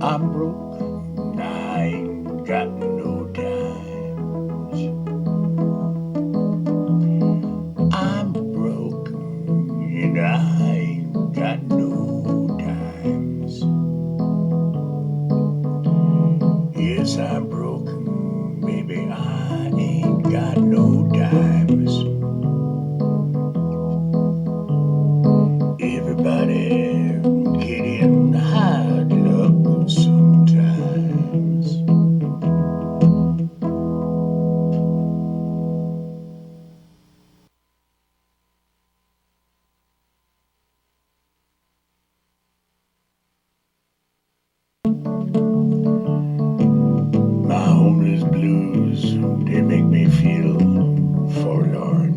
I'm broke, I ain't got no dimes. I'm broke, and I ain't got no dimes. Yes, I'm broke, baby, I ain't got no dimes. Everybody get in hard luck sometimes. My homeless blues, they make me feel forlorn.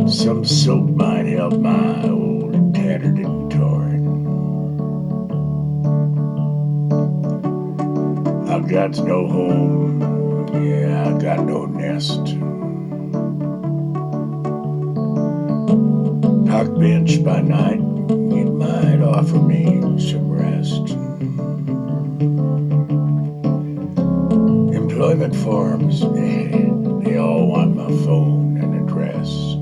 Some soap might help my old tattered and torn. I've got no home, yeah, I got no nest. Park bench by night, it might offer me some rest. Employment forms, they all want my phone and address.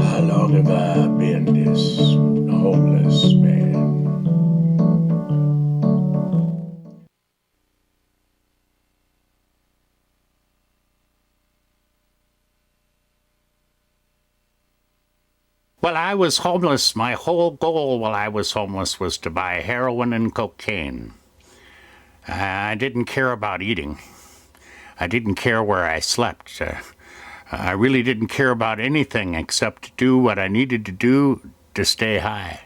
How long have I been this homeless man? Well, I was homeless. My whole goal while I was homeless was to buy heroin and cocaine. I didn't care about eating. I didn't care where I slept. I really didn't care about anything except to do what I needed to do to stay high.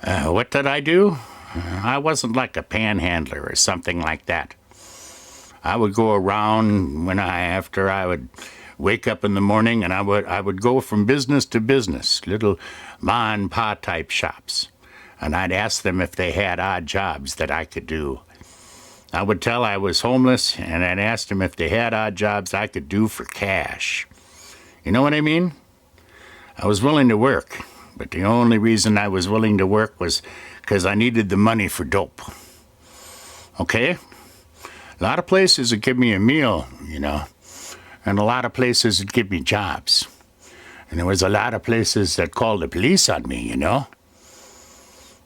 What did I do? I wasn't like a panhandler or something like that. I would go around after I would wake up in the morning, and I would go from business to business, little ma and pa type shops, and I'd ask them if they had odd jobs that I could do. I would tell I was homeless, and I'd ask them if they had odd jobs I could do for cash. You know what I mean? I was willing to work, but the only reason I was willing to work was because I needed the money for dope. Okay? A lot of places would give me a meal, and a lot of places would give me jobs. And there was a lot of places that called the police on me,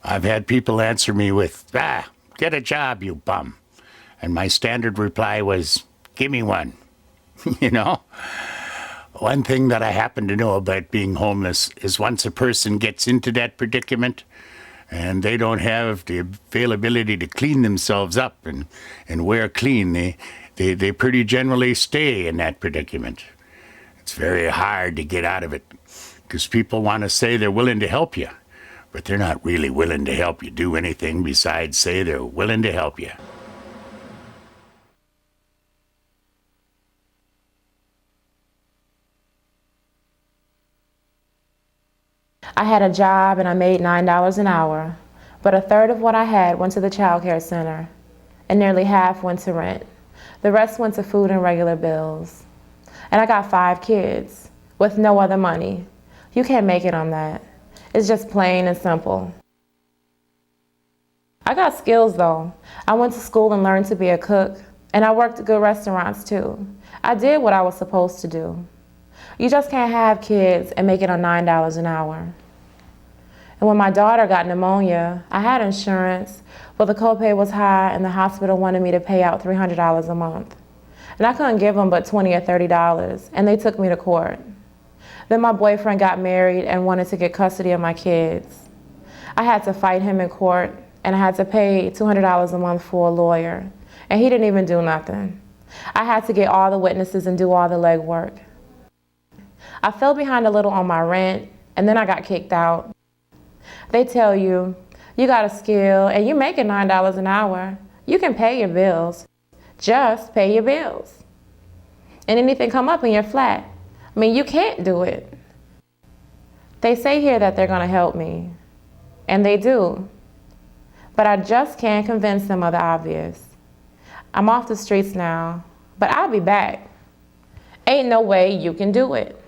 I've had people answer me with, get a job, you bum. And my standard reply was, give me one. One thing that I happen to know about being homeless is once a person gets into that predicament and they don't have the availability to clean themselves up and wear clean, they pretty generally stay in that predicament. It's very hard to get out of it because people want to say they're willing to help you, but they're not really willing to help you do anything besides say they're willing to help you. I had a job and I made $9 an hour, but a third of what I had went to the child care center, and nearly half went to rent. The rest went to food and regular bills. And I got 5 kids with no other money. You can't make it on that. It's just plain and simple. I got skills though. I went to school and learned to be a cook, and I worked at good restaurants too. I did what I was supposed to do. You just can't have kids and make it on $9 an hour. And when my daughter got pneumonia, I had insurance, but the copay was high and the hospital wanted me to pay out $300 a month. And I couldn't give them but $20 or $30, and they took me to court. Then my boyfriend got married and wanted to get custody of my kids. I had to fight him in court, and I had to pay $200 a month for a lawyer, and he didn't even do nothing. I had to get all the witnesses and do all the legwork. I fell behind a little on my rent, and then I got kicked out. They tell you, you got a skill and you're making $9 an hour. You can pay your bills. Just pay your bills. And anything come up in your flat, you can't do it. They say here that they're gonna help me, and they do. But I just can't convince them of the obvious. I'm off the streets now, but I'll be back. Ain't no way you can do it.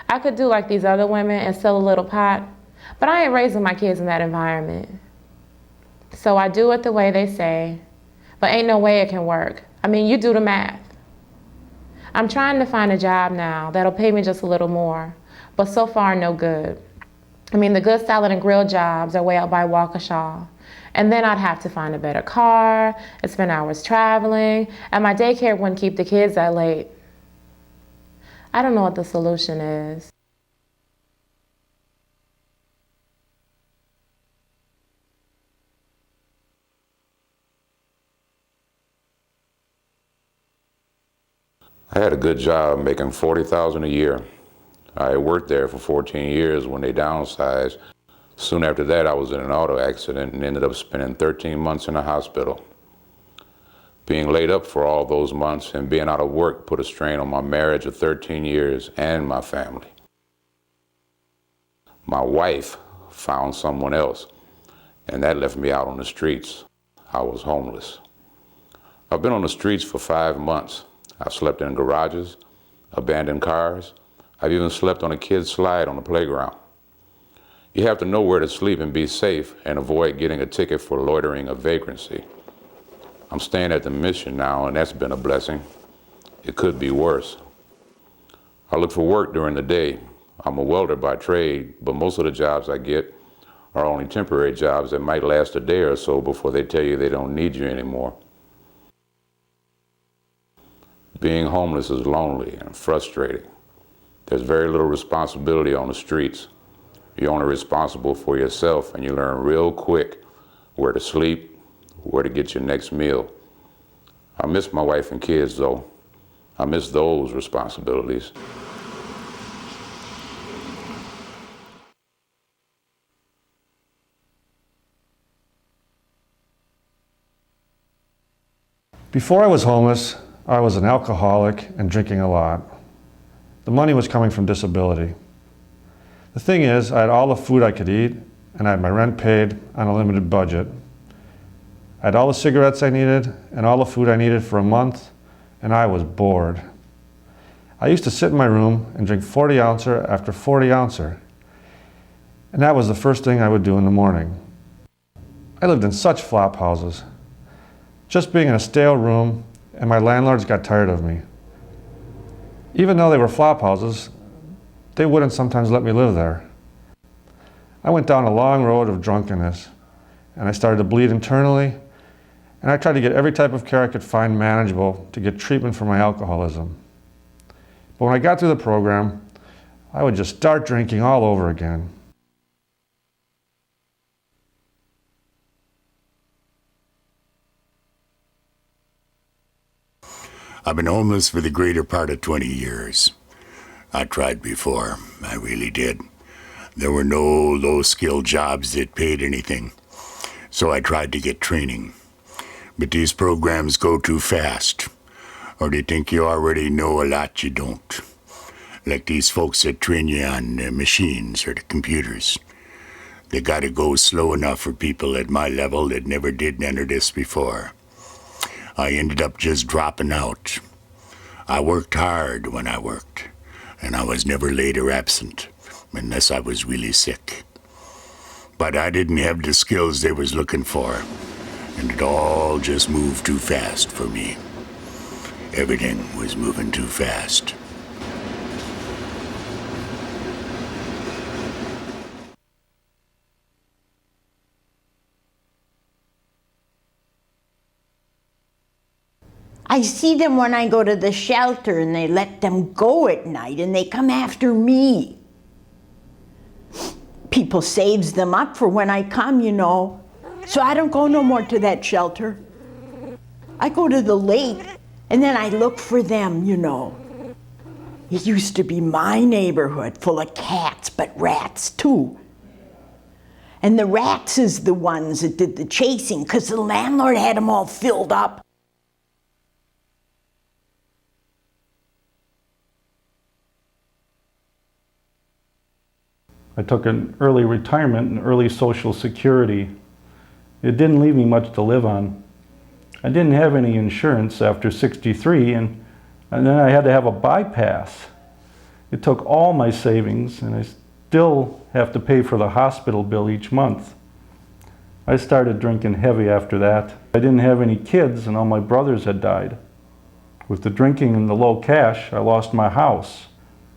I could do like these other women and sell a little pot, but I ain't raising my kids in that environment. So I do it the way they say, but ain't no way it can work. I mean, you do the math. I'm trying to find a job now that'll pay me just a little more, but so far no good. I mean, the good salad and grill jobs are way out by Waukesha. And then I'd have to find a better car and spend hours traveling, and my daycare wouldn't keep the kids that late. I don't know what the solution is. I had a good job making $40,000 a year. I worked there for 14 years when they downsized. Soon after that, I was in an auto accident and ended up spending 13 months in a hospital. Being laid up for all those months and being out of work put a strain on my marriage of 13 years and my family. My wife found someone else, and that left me out on the streets. I was homeless. I've been on the streets for 5 months. I've slept in garages, abandoned cars. I've even slept on a kid's slide on the playground. You have to know where to sleep and be safe and avoid getting a ticket for loitering or vagrancy. I'm staying at the Mission now, and that's been a blessing. It could be worse. I look for work during the day. I'm a welder by trade, but most of the jobs I get are only temporary jobs that might last a day or so before they tell you they don't need you anymore. Being homeless is lonely and frustrating. There's very little responsibility on the streets. You're only responsible for yourself, and you learn real quick where to sleep, where to get your next meal. I miss my wife and kids, though. I miss those responsibilities. Before I was homeless, I was an alcoholic and drinking a lot. The money was coming from disability. The thing is, I had all the food I could eat, and I had my rent paid on a limited budget. I had all the cigarettes I needed and all the food I needed for a month, and I was bored. I used to sit in my room and drink 40 ouncer after 40 ouncer, and that was the first thing I would do in the morning. I lived in such flop houses. Just being in a stale room, and my landlords got tired of me. Even though they were flop houses, they wouldn't sometimes let me live there. I went down a long road of drunkenness, and I started to bleed internally, and I tried to get every type of care I could find manageable to get treatment for my alcoholism. But when I got through the program, I would just start drinking all over again. I've been homeless for the greater part of 20 years. I tried before, I really did. There were no low-skilled jobs that paid anything, so I tried to get training. But these programs go too fast, or they think you already know a lot you don't. Like these folks that train you on the machines or the computers. They gotta go slow enough for people at my level that never did none of this before. I ended up just dropping out. I worked hard when I worked, and I was never late or absent, unless I was really sick. But I didn't have the skills they was looking for, and it all just moved too fast for me. Everything was moving too fast. I see them when I go to the shelter and they let them go at night and they come after me. People saves them up for when I come, you know. So I don't go no more to that shelter. I go to the lake and then I look for them, you know. It used to be my neighborhood full of cats, but rats too. And the rats is the ones that did the chasing because the landlord had them all filled up. I took an early retirement and early Social Security. It didn't leave me much to live on. I didn't have any insurance after 63, and then I had to have a bypass. It took all my savings, and I still have to pay for the hospital bill each month. I started drinking heavy after that. I didn't have any kids, and all my brothers had died. With the drinking and the low cash, I lost my house.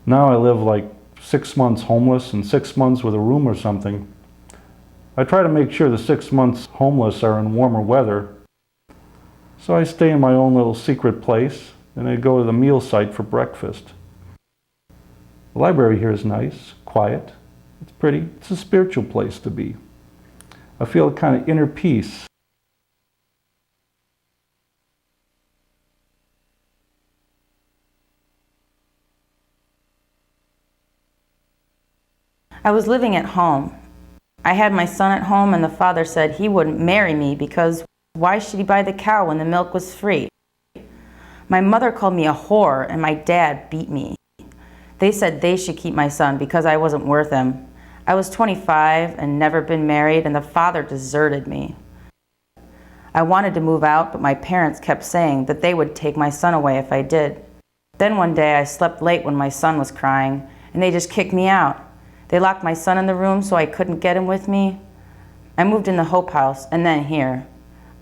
Now I live like 6 months homeless and 6 months with a room or something. I try to make sure the 6 months homeless are in warmer weather. So I stay in my own little secret place, and I go to the meal site for breakfast. The library here is nice, quiet, it's pretty. It's a spiritual place to be. I feel a kind of inner peace. I was living at home. I had my son at home, and the father said he wouldn't marry me because why should he buy the cow when the milk was free? My mother called me a whore, and my dad beat me. They said they should keep my son because I wasn't worth him. I was 25 and never been married, and the father deserted me. I wanted to move out, but my parents kept saying that they would take my son away if I did. Then one day I slept late when my son was crying, and they just kicked me out. They locked my son in the room so I couldn't get him with me. I moved in the Hope House and then here.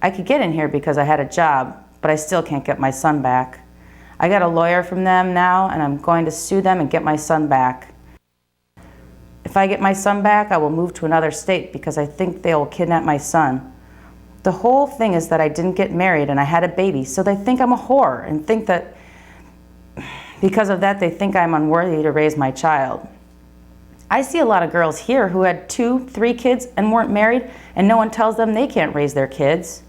I could get in here because I had a job, but I still can't get my son back. I got a lawyer from them now, and I'm going to sue them and get my son back. If I get my son back, I will move to another state because I think they will kidnap my son. The whole thing is that I didn't get married and I had a baby, so they think I'm a whore and think that because of that they think I'm unworthy to raise my child. I see a lot of girls here who had 2, 3 kids and weren't married, and no one tells them they can't raise their kids.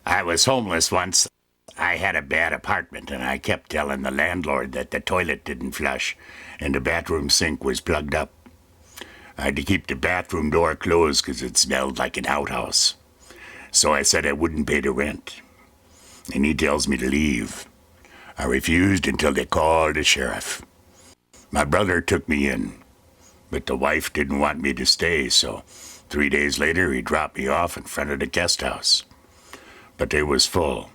I was homeless once. I had a bad apartment, and I kept telling the landlord that the toilet didn't flush and the bathroom sink was plugged up. I had to keep the bathroom door closed because it smelled like an outhouse. So I said I wouldn't pay the rent. And he tells me to leave. I refused until they called the sheriff. My brother took me in, but the wife didn't want me to stay, so 3 days later he dropped me off in front of the guest house. But they was full.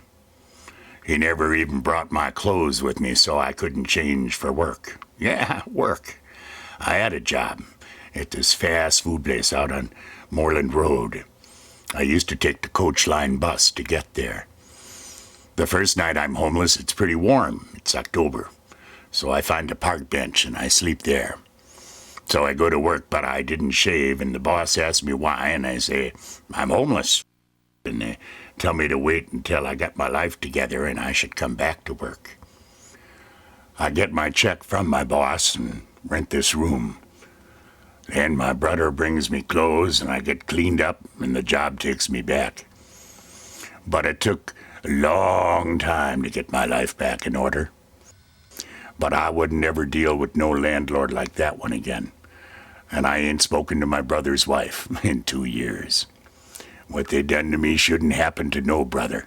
He never even brought my clothes with me so I couldn't change for work. Yeah, work. I had a job at this fast food place out on Moreland Road. I used to take the coach line bus to get there. The first night I'm homeless, it's pretty warm. It's October. So I find a park bench and I sleep there. So I go to work, but I didn't shave, and the boss asks me why, and I say, I'm homeless. And they tell me to wait until I got my life together and I should come back to work. I get my check from my boss and rent this room. Then my brother brings me clothes and I get cleaned up and the job takes me back. But it took a long time to get my life back in order. But I would never deal with no landlord like that one again. And I ain't spoken to my brother's wife in 2 years. What they done to me shouldn't happen to no brother.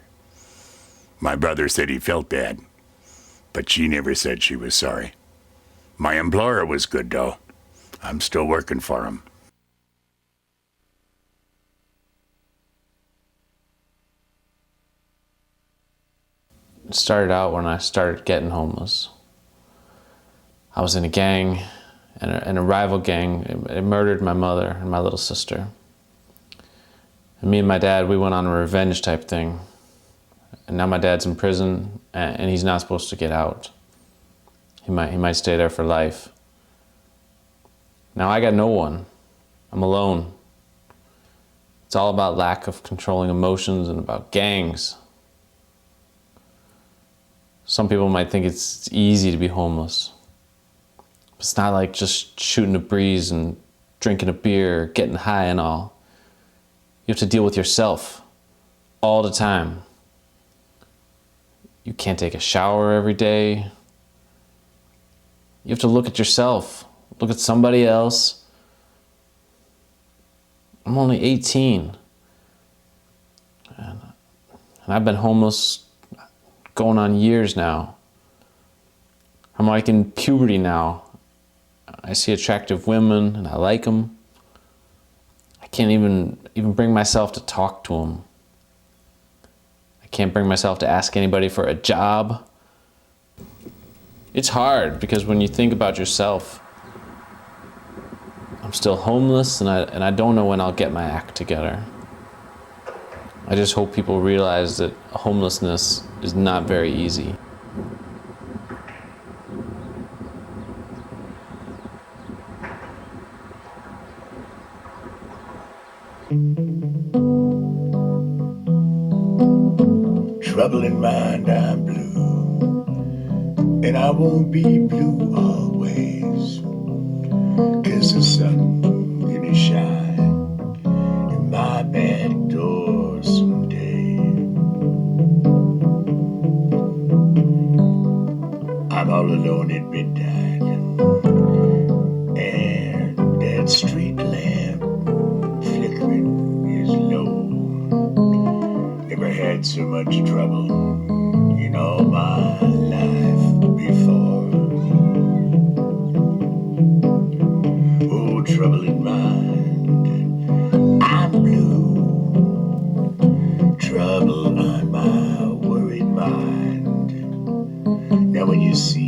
My brother said he felt bad, but she never said she was sorry. My employer was good, though. I'm still working for him. It started out when I started getting homeless. I was in a gang, and a rival gang. It murdered my mother and my little sister. And me and my dad, we went on a revenge type thing. And now my dad's in prison, and he's not supposed to get out. He might stay there for life. Now I got no one. I'm alone. It's all about lack of controlling emotions and about gangs. Some people might think it's easy to be homeless. It's not like just shooting a breeze and drinking a beer, getting high and all. You have to deal with yourself all the time. You can't take a shower every day. You have to look at yourself, look at somebody else. I'm only 18. And I've been homeless going on years now. I'm like in puberty now. I see attractive women and I like them. can't even bring myself to talk to them. I can't bring myself to ask anybody for a job. It's hard because when you think about yourself, I'm still homeless and I don't know when I'll get my act together. I just hope people realize that homelessness is not very easy. Trouble in mind, I'm blue, and I won't be blue always, 'cause the sun gonna shine in my back door someday. I'm all alone at midnight, and that street lamp flickering is low. Never had so much trouble in all my life before. Oh, trouble in mind, I'm blue. Trouble on my worried mind. Now when you see